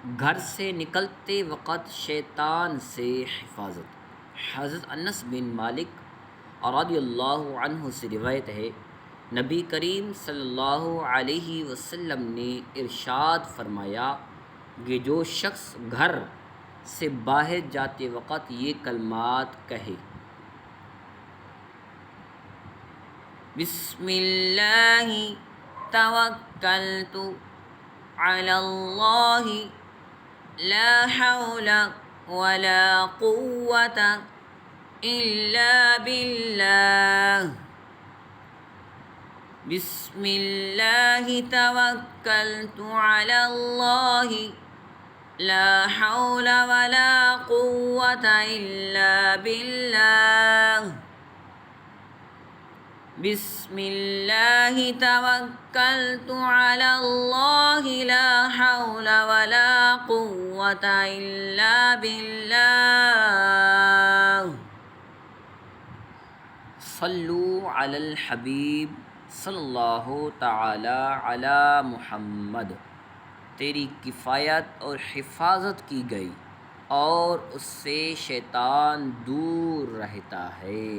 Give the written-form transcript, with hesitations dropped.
گھر سے نکلتے وقت شیطان سے حفاظت۔ حضرت انس بن مالک رضی اللہ عنہ سے روایت ہے، نبی کریم صلی اللہ علیہ وسلم نے ارشاد فرمایا کہ جو شخص گھر سے باہر جاتے وقت یہ کلمات کہے: بسم اللہ توکلت علی اللہ لا حول ولا قوة الا باللہ، بسم اللہ توکلت علی اللہ لا حول ولا قوة الا باللہ، بسم اللہ توکلت علی اللہ لا حول ولا قوة الا باللہ۔ صلو علی الحبیب صلی اللہ تعالی علی محمد۔ تیری کفایت اور حفاظت کی گئی اور اس سے شیطان دور رہتا ہے،